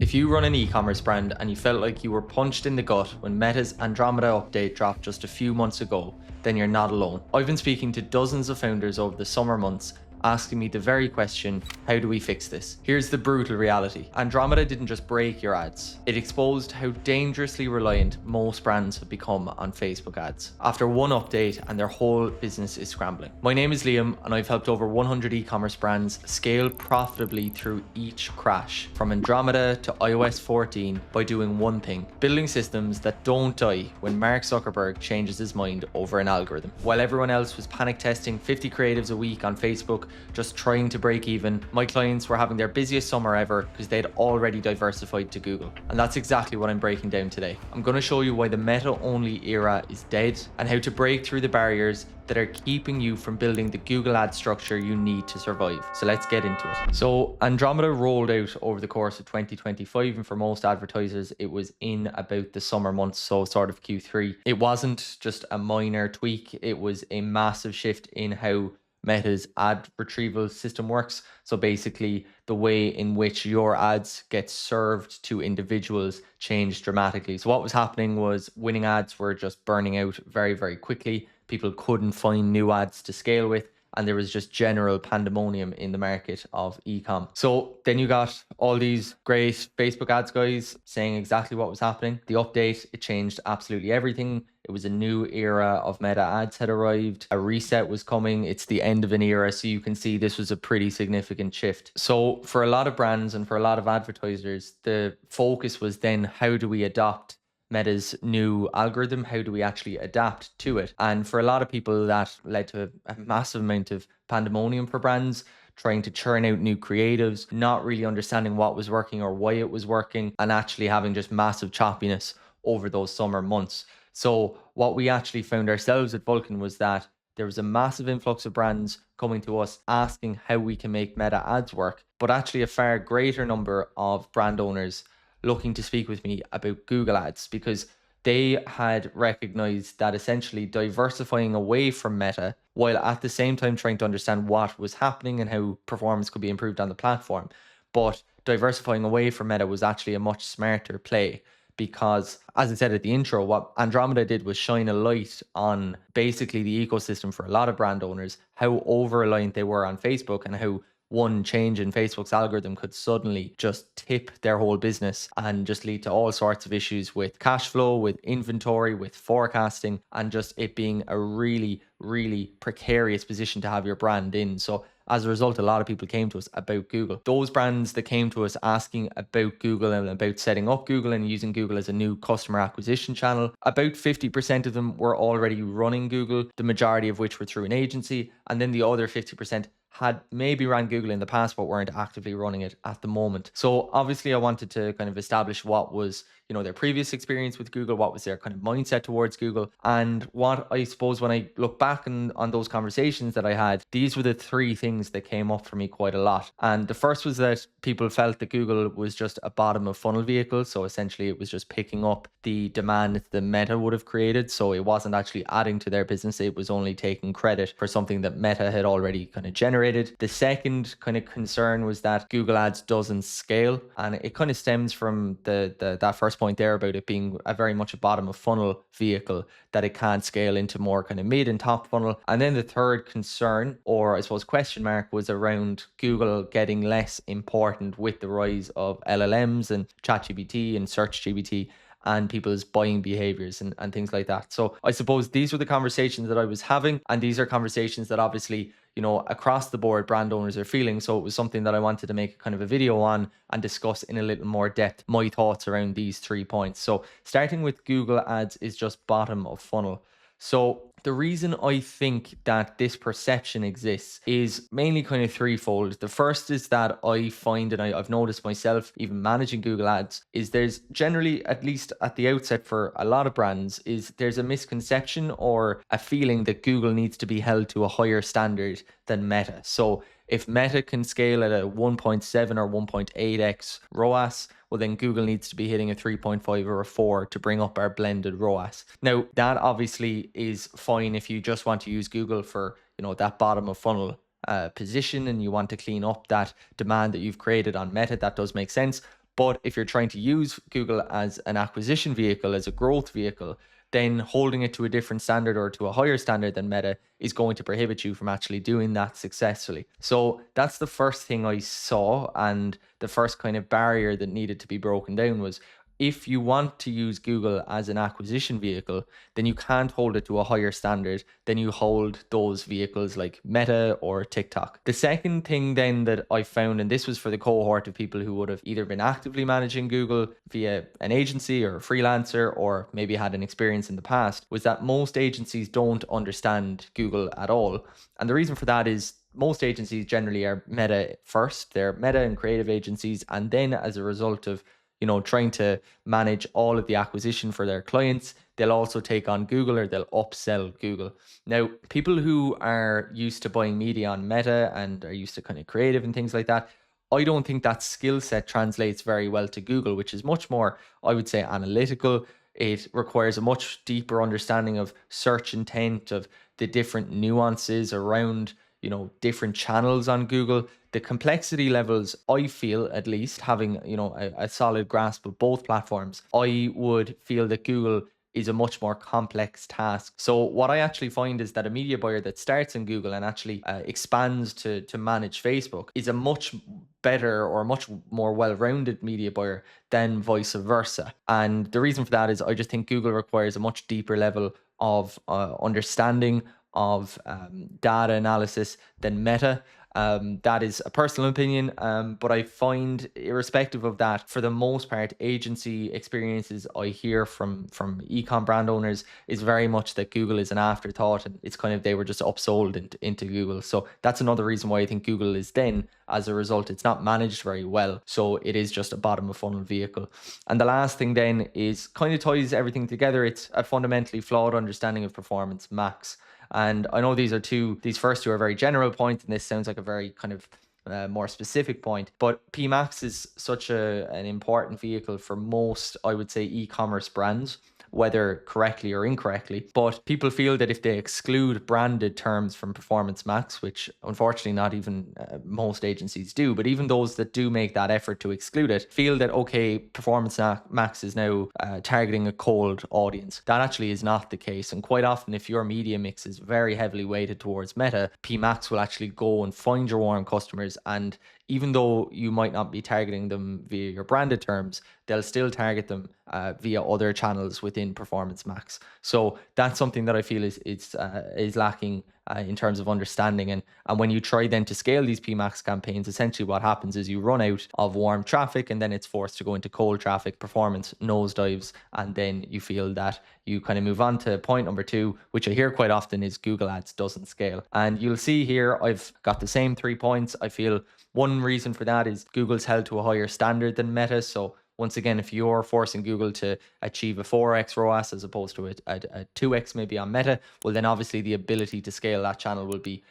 If you run an e-commerce brand and you felt like you were punched in the gut when Meta's Andromeda update dropped just a few months ago, then you're not alone. I've been speaking to dozens of founders over the summer months asking me the very question, how do we fix this? Here's the brutal reality. Andromeda didn't just break your ads. It exposed how dangerously reliant most brands have become on Facebook ads. After one update and their whole business is scrambling. My name is Liam and I've helped over 100 e-commerce brands scale profitably through each crash, from Andromeda to iOS 14, by doing one thing: building systems that don't die when Mark Zuckerberg changes his mind over an algorithm. While everyone else was panic testing 50 creatives a week on Facebook, just trying to break even, my clients were having their busiest summer ever because they'd already diversified to Google. And that's exactly what I'm breaking down today. I'm going to show you why the meta-only era is dead and how to break through the barriers that are keeping you from building the Google ad structure you need to survive. So let's get into it. So Andromeda rolled out over the course of 2025, and for most advertisers it was in about the summer months, so sort of Q3. It wasn't just a minor tweak, it was a massive shift in how Meta's ad retrieval system works. So basically the way in which your ads get served to individuals changed dramatically. So what was happening was winning ads were just burning out very, very quickly. People couldn't find new ads to scale with, and there was just general pandemonium in the market of e-com. So then you got all these great Facebook ads guys saying exactly what was happening. The update, it changed absolutely everything. It was a new era of meta ads had arrived. A reset was coming. It's the end of an era. So you can see this was a pretty significant shift. So for a lot of brands and for a lot of advertisers, the focus was then, how do we adopt Meta's new algorithm? How do we actually adapt to it? And for a lot of people, that led to a massive amount of pandemonium for brands, trying to churn out new creatives, not really understanding what was working or why it was working, and actually having just massive choppiness over those summer months. So what we actually found ourselves at Vulcan was that there was a massive influx of brands coming to us asking how we can make meta ads work, but actually a far greater number of brand owners looking to speak with me about Google ads, because they had recognized that essentially diversifying away from Meta while at the same time trying to understand what was happening and how performance could be improved on the platform. But diversifying away from Meta was actually a much smarter play, because, as I said at the intro, what Andromeda did was shine a light on basically the ecosystem for a lot of brand owners, how over-reliant they were on Facebook, and how one change in Facebook's algorithm could suddenly just tip their whole business and just lead to all sorts of issues with cash flow, with inventory, with forecasting, and just it being a really, really precarious position to have your brand in. So as a result, a lot of people came to us about Google. Those brands that came to us asking about Google and about setting up Google and using Google as a new customer acquisition channel, about 50% of them were already running Google, the majority of which were through an agency. And then the other 50% had maybe ran Google in the past, but weren't actively running it at the moment. So obviously I wanted to kind of establish what was, their previous experience with Google, what was their kind of mindset towards Google. And what I suppose when I look back on those conversations that I had, these were the three things that came up for me quite a lot. And the first was that people felt that Google was just a bottom of funnel vehicle. So essentially it was just picking up the demand the Meta would have created. So it wasn't actually adding to their business. It was only taking credit for something that Meta had already kind of generated. The second kind of concern was that Google Ads doesn't scale. And it kind of stems from that first point there about it being a very much a bottom of funnel vehicle, that it can't scale into more kind of mid and top funnel. And then the third concern, or I suppose question mark, was around Google getting less important with the rise of LLMs and ChatGPT and SearchGPT and people's buying behaviors and things like that. So I suppose these were the conversations that I was having, and these are conversations that obviously, across the board brand owners are feeling. So it was something that I wanted to make kind of a video on and discuss in a little more depth my thoughts around these 3 points. So starting with Google ads is just bottom of funnel. So the reason I think that this perception exists is mainly kind of threefold. The first is that I find, and I've noticed myself even managing Google ads, is there's generally, at least at the outset for a lot of brands, is there's a misconception or a feeling that Google needs to be held to a higher standard than Meta. So if Meta can scale at a 1.7 or 1.8x ROAS, well then Google needs to be hitting a 3.5 or a 4 to bring up our blended ROAS. Now that obviously is fine if you just want to use Google for, that bottom of funnel position and you want to clean up that demand that you've created on Meta. That does make sense. But if you're trying to use Google as an acquisition vehicle, as a growth vehicle, then holding it to a different standard or to a higher standard than Meta is going to prohibit you from actually doing that successfully. So that's the first thing I saw, and the first kind of barrier that needed to be broken down was, if you want to use Google as an acquisition vehicle, then you can't hold it to a higher standard than you hold those vehicles like Meta or TikTok. The second thing then that I found, and this was for the cohort of people who would have either been actively managing Google via an agency or a freelancer, or maybe had an experience in the past, was that most agencies don't understand Google at all. And the reason for that is most agencies generally are Meta first. They're Meta and creative agencies, and then as a result of trying to manage all of the acquisition for their clients, they'll also take on Google, or they'll upsell Google. Now, people who are used to buying media on Meta and are used to kind of creative and things like that, I don't think that skill set translates very well to Google, which is much more, I would say, analytical. It requires a much deeper understanding of search intent, of the different nuances around different channels on Google. The complexity levels, I feel, at least having a solid grasp of both platforms, I would feel that Google is a much more complex task. So what I actually find is that a media buyer that starts in Google and actually expands to manage Facebook is a much better or much more well-rounded media buyer than vice versa. And the reason for that is I just think Google requires a much deeper level of understanding of data analysis than Meta. That is a personal opinion, but I find, irrespective of that, for the most part, agency experiences I hear from ecom brand owners is very much that Google is an afterthought, and it's kind of they were just upsold into Google. So that's another reason why I think Google is then, as a result, it's not managed very well. So it is just a bottom of funnel vehicle. And the last thing then is kind of ties everything together. It's a fundamentally flawed understanding of performance max. And I know these first two are very general points, and this sounds like a very kind of more specific point, but PMAX is such an important vehicle for most, I would say, e-commerce brands, whether correctly or incorrectly. But people feel that if they exclude branded terms from Performance Max, which unfortunately not even most agencies do, but even those that do make that effort to exclude it, feel that, okay, Performance Max is now targeting a cold audience. That actually is not the case. And quite often, if your media mix is very heavily weighted towards Meta, PMAX will actually go and find your warm customers, and even though you might not be targeting them via your branded terms, they'll still target them via other channels within Performance Max. So that's something that I feel is lacking in terms of understanding. And when you try then to scale these PMAX campaigns, essentially what happens is you run out of warm traffic, and then it's forced to go into cold traffic, performance nosedives, and then you feel that you kind of move on to point number two, which I hear quite often, is Google Ads doesn't scale. And you'll see here I've got the same 3 points. I feel one reason for that is Google's held to a higher standard than Meta. So once again, if you're forcing Google to achieve a 4x ROAS as opposed to a 2x maybe on Meta, well, then obviously the ability to scale that channel will be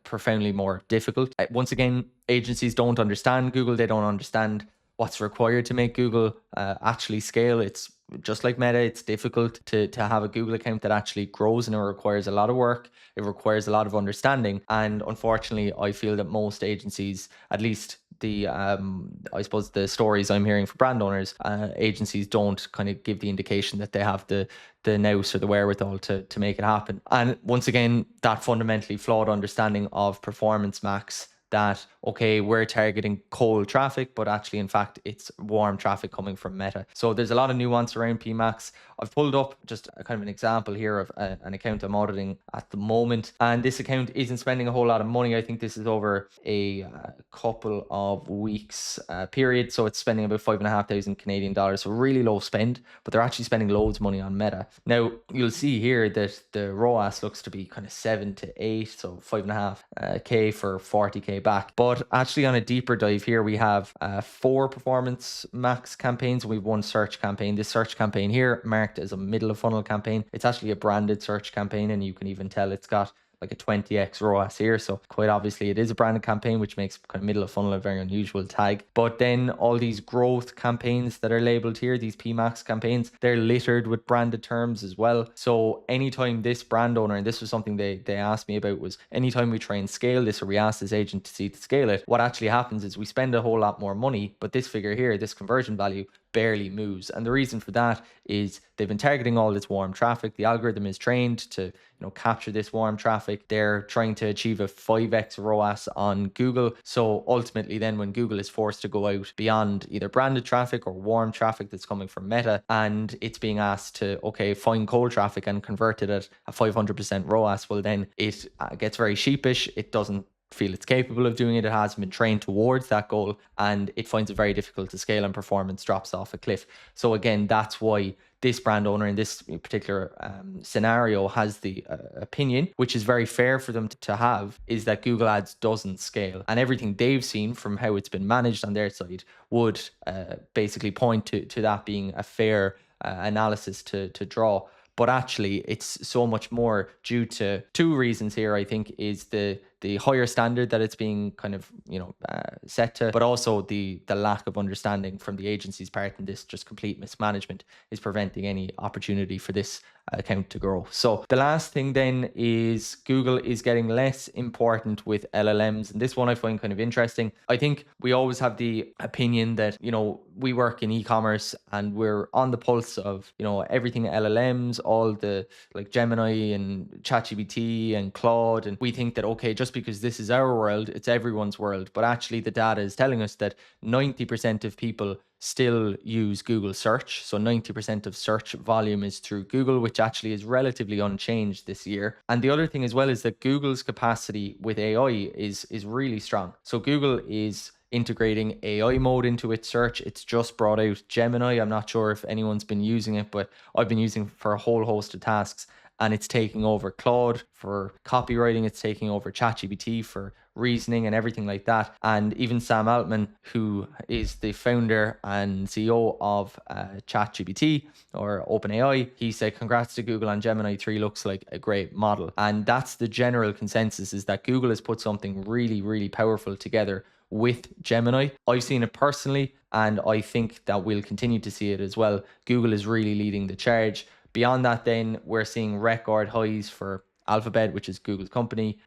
profoundly more difficult. Once again, agencies don't understand Google. They don't understand what's required to make Google actually scale. It's just like Meta, it's difficult to have a Google account that actually grows, and it requires a lot of work. It requires a lot of understanding. And unfortunately, I feel that most agencies, at least the I suppose the stories I'm hearing for brand owners, agencies don't kind of give the indication that they have the nous or the wherewithal to make it happen. And once again, that fundamentally flawed understanding of Performance Max, that, okay, we're targeting cold traffic, but actually, in fact, it's warm traffic coming from Meta. So there's a lot of nuance around PMAX. I've pulled up just a kind of an example here of an account I'm auditing at the moment, and this account isn't spending a whole lot of money. I think this is over a couple of weeks period, so it's spending about 5,500 Canadian dollars, so really low spend, but they're actually spending loads of money on Meta. Now, you'll see here that the ROAS looks to be kind of 7 to 8, so 5.5K for 40K back. But actually, on a deeper dive here, we have 4 Performance Max campaigns. We've one search campaign. This search campaign here, marked as a middle of funnel campaign, it's actually a branded search campaign, and you can even tell it's got like a 20x ROAS here. So quite obviously it is a branded campaign, which makes kind of middle of funnel a very unusual tag. But then all these growth campaigns that are labeled here, these PMAX campaigns, they're littered with branded terms as well. So anytime this brand owner, and this was something they asked me about, was anytime we try and scale this, or we ask this agency to scale it, what actually happens is we spend a whole lot more money, but this figure here, this conversion value, barely moves. And the reason for that is they've been targeting all this warm traffic. The algorithm is trained to capture this warm traffic. They're trying to achieve a 5x ROAS on Google. So ultimately then when Google is forced to go out beyond either branded traffic or warm traffic that's coming from Meta, and it's being asked to, okay, find cold traffic and convert it at a 500% ROAS, well then it gets very sheepish. It doesn't feel it's capable of doing it. It hasn't been trained towards that goal, and it finds it very difficult to scale, and performance drops off a cliff. So again, that's why this brand owner in this particular scenario has the opinion, which is very fair for them to have, is that Google Ads doesn't scale. And everything they've seen from how it's been managed on their side would basically point to that being a fair analysis to draw. But actually, it's so much more due to two reasons here, I think, is the higher standard that it's being kind of, set to, but also the lack of understanding from the agency's part, and this just complete mismanagement is preventing any opportunity for this account to grow. So the last thing then is Google is getting less important with LLMs. And this one I find kind of interesting. I think we always have the opinion that, we work in e-commerce and we're on the pulse of, everything LLMs, all the like Gemini and ChatGPT and Claude. And we think that, okay, just because this is our world, it's everyone's world. But actually the data is telling us that 90% of people still use Google search. So 90% of search volume is through Google, which actually is relatively unchanged this year. And the other thing as well is that Google's capacity with AI is really strong. So Google is integrating AI mode into its search. It's just brought out Gemini. I'm not sure if anyone's been using it, but I've been using it for a whole host of tasks. And it's taking over Claude for copywriting. It's taking over ChatGPT for reasoning and everything like that. And even Sam Altman, who is the founder and CEO of ChatGPT or OpenAI, he said, congrats to Google on Gemini 3, looks like a great model. And that's the general consensus, is that Google has put something really, really powerful together with Gemini. I've seen it personally, and I think that we'll continue to see it as well. Google is really leading the charge. Beyond that, then we're seeing record highs for Alphabet, which is Google's company.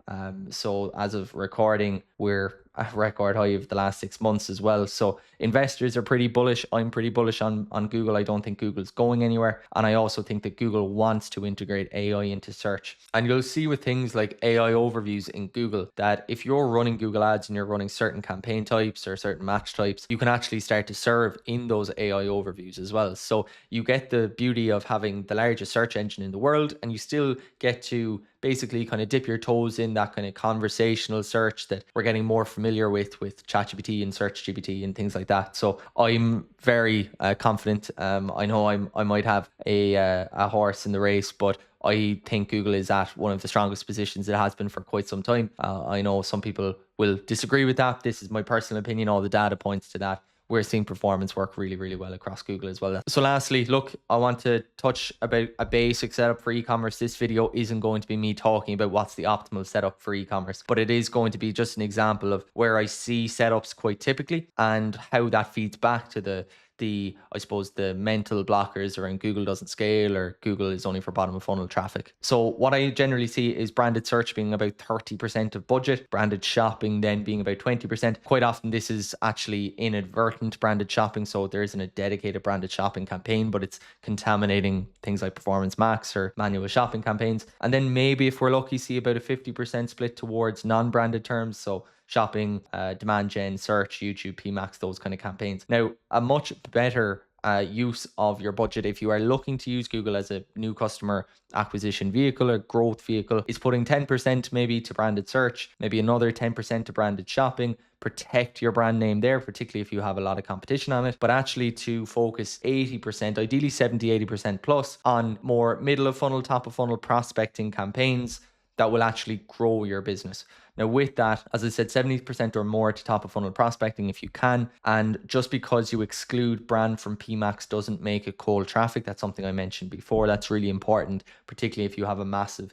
So as of recording, we're at record high of the last 6 months as well. So investors are pretty bullish. I'm pretty bullish on Google. I don't think Google's going anywhere. And I also think that Google wants to integrate AI into search. And you'll see with things like AI overviews in Google that if you're running Google Ads and you're running certain campaign types or certain match types, you can actually start to serve in those AI overviews as well. So you get the beauty of having the largest search engine in the world, and you still get to basically kind of dip your toes in that kind of conversational search that we're getting more familiar with ChatGPT and SearchGPT and things like that. So I'm very confident. I know I might have a horse in the race, but I think Google is at one of the strongest positions it has been for quite some time. I know some people will disagree with that. This is my personal opinion. All the data points to that. We're seeing performance work really, really well across Google as well. So lastly, look, I want to touch about a basic setup for e-commerce. This video isn't going to be me talking about what's the optimal setup for e-commerce, but it is going to be just an example of where I see setups quite typically and how that feeds back to the I suppose the mental blockers around Google doesn't scale or Google is only for bottom of funnel traffic. So what I generally see is branded search being about 30% of budget, branded shopping then being about 20%. Quite often this is actually inadvertent branded shopping, so there isn't a dedicated branded shopping campaign, but it's contaminating things like Performance Max or manual shopping campaigns. And then maybe if we're lucky, see about a 50% split towards non-branded terms, so shopping, demand gen, search, YouTube, PMAX, those kind of campaigns. Now, a much better use of your budget if you are looking to use Google as a new customer acquisition vehicle or growth vehicle is putting 10% maybe to branded search, maybe another 10% to branded shopping. Protect your brand name there, particularly if you have a lot of competition on it, but actually to focus 80%, ideally 70-80% plus on more middle of funnel, top of funnel prospecting campaigns that will actually grow your business. Now with that, as I said, 70% or more to top of funnel prospecting if you can. And just because you exclude brand from PMAX doesn't make it cold traffic. That's something I mentioned before. That's really important, particularly if you have a massive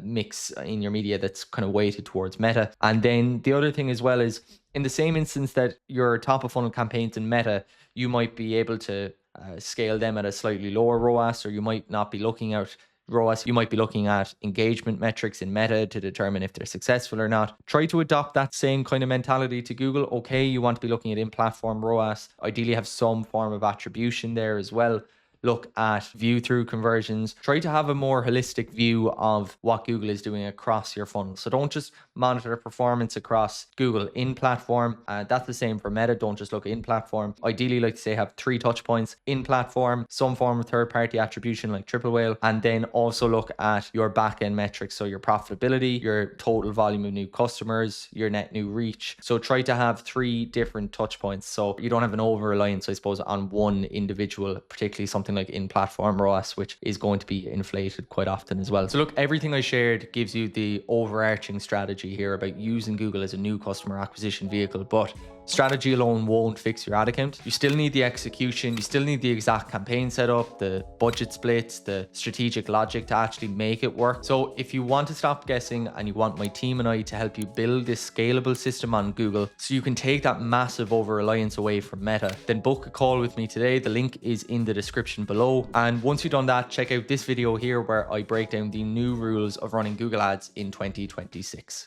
mix in your media that's kind of weighted towards Meta. And then the other thing as well is, in the same instance that your top of funnel campaigns in Meta, you might be able to scale them at a slightly lower ROAS, or you might not be looking at ROAS. You might be looking at engagement metrics in Meta to determine if they're successful or not. Try to adopt that same kind of mentality to Google. Okay, you want to be looking at in-platform ROAS. Ideally have some form of attribution there as well. Look at view through conversions. Try to have a more holistic view of what Google is doing across your funnel. So don't just monitor performance across Google in platform. That's the same for Meta. Don't just look in platform. Ideally, like to say, have 3 touch points in platform, some form of third party attribution like Triple Whale, and then also look at your back end metrics. So your profitability, your total volume of new customers, your net new reach. So try to have 3 different touch points. So you don't have an over reliance, I suppose, on one individual, particularly something like in-platform ROAS, which is going to be inflated quite often as well. So look, everything I shared gives you the overarching strategy here about using Google as a new customer acquisition vehicle, but strategy alone won't fix your ad account. You still need the execution, you still need the exact campaign setup, the budget splits, the strategic logic to actually make it work. So if you want to stop guessing and you want my team and I to help you build this scalable system on Google so you can take that massive over-reliance away from Meta, then book a call with me today. The link is in the description below. And once you've done that, check out this video here where I break down the new rules of running Google Ads in 2026.